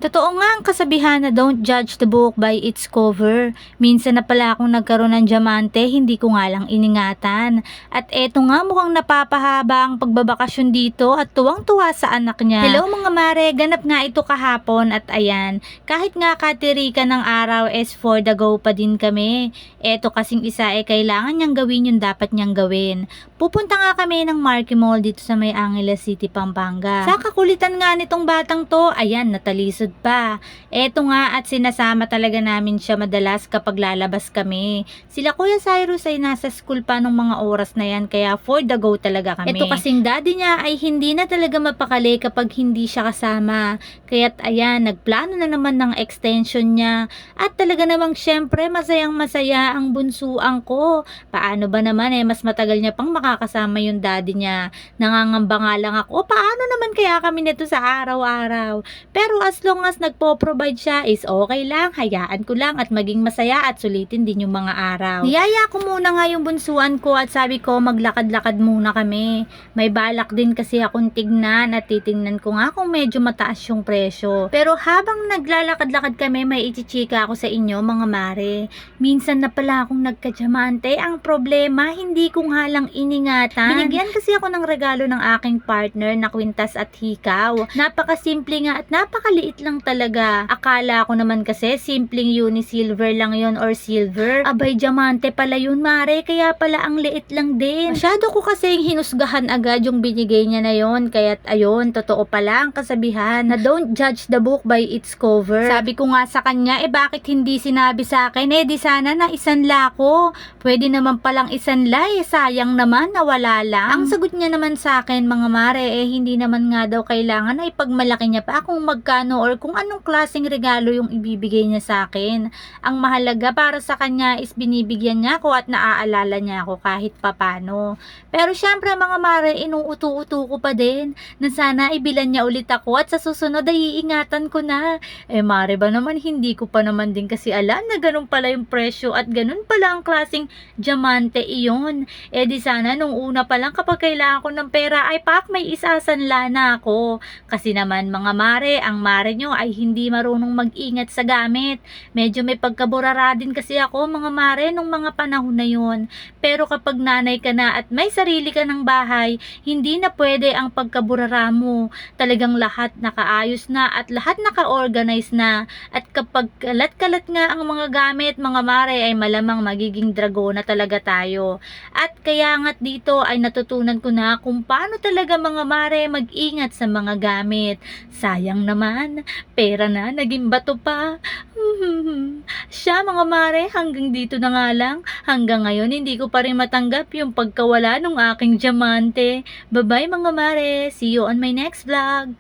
Totoo nga ang kasabihan na don't judge the book by its cover. Minsan na pala akong nagkaroon ng diamante, hindi ko nga lang iningatan. At eto nga mukhang napapahaba ang pagbabakasyon dito at tuwang-tuwa sa anak niya. Hello mga mare, ganap nga ito kahapon at ayan, kahit nga katirikan ng araw is for the go pa din kami. Eto kasing isa kailangan niyang gawin yung dapat niyang gawin. Pupunta nga kami ng Marky Mall dito sa May Angeles City, Pampanga. Sa kakulitan nga nitong batang to, ayan, natalisod pa. Eto nga at sinasama talaga namin siya madalas kapag lalabas kami. Sila Kuya Cyrus ay nasa school pa nung mga oras na yan kaya for the go talaga kami. Eto kasing daddy niya ay hindi na talaga mapakali kapag hindi siya kasama. Kaya't ayan, nagplano na naman ng extension niya at talaga namang syempre masayang masaya ang bunsuan ko. Paano ba naman mas matagal niya pang makakasama yung daddy niya. Nangangamba nga lang ako, paano naman kaya kami nito sa araw-araw? Pero as long as nagpo-provide siya is okay lang, hayaan ko lang at maging masaya at sulitin din yung mga araw. Niyaya ko muna nga yung bunsuan ko at sabi ko maglakad-lakad muna kami. May balak din kasi akong tignan at titingnan ko nga kung medyo mataas yung presyo. Pero habang naglalakad-lakad kami, may ichichika ako sa inyo mga mare. Minsan na pala akong nagka-diamante. Ang problema, hindi ko nga lang iningatan. Binigyan kasi ako ng regalo ng aking partner na kwintas at hikaw. Napakasimple nga at napakaliit lang talaga. Akala ko naman kasi simpleng uni-silver lang yon or silver. Abay, diamante pala yun mare, kaya pala ang liit lang din. Masyado ko kasing hinusgahan agad yung binigay niya na yon. Kaya't ayun, totoo pala ang kasabihan na don't judge the book by its cover. Sabi ko nga sa kanya, bakit hindi sinabi sa akin? Di sana na isanla ko. Pwede naman palang isanla sayang naman nawala lang. Ang sagot niya naman sa akin mga mare, hindi naman nga daw kailangan na ipagmalaki niya pa kung magkano or kung anong klaseng regalo yung ibibigay niya sa akin. Ang mahalaga para sa kanya is binibigyan niya ako at naaalala niya ako kahit papano. Pero syempre mga mare, inuuto-uto ko pa din na sana ibilan niya ulit ako at sa susunod ay iingatan ko na. Mare ba naman, hindi ko pa naman din kasi alam na ganun pala yung presyo at ganun pala ang klaseng diamante iyon. Di sana nung una pa lang kapag kailangan ko ng pera ay may isasanla na ako. Kasi naman mga mare, ang mare nyo ay hindi marunong mag-ingat sa gamit. Medyo may pagkaburara din kasi ako mga mare nung mga panahon na yun. Pero kapag nanay ka na at may sarili ka ng bahay, hindi na pwede ang pagkaburara mo. Talagang lahat nakaayos na at lahat naka-organize na. At kapag kalat-kalat nga ang mga gamit mga mare ay malamang magiging dragona talaga tayo. At kaya nga't dito ay natutunan ko na kung paano talaga mga mare mag-ingat sa mga gamit. Sayang naman, pera na, naging bato pa. Siya mga mare, hanggang dito na nga lang. Hanggang ngayon, hindi ko pa rin matanggap yung pagkawala ng aking diamante. Bye-bye mga mare, see you on my next vlog.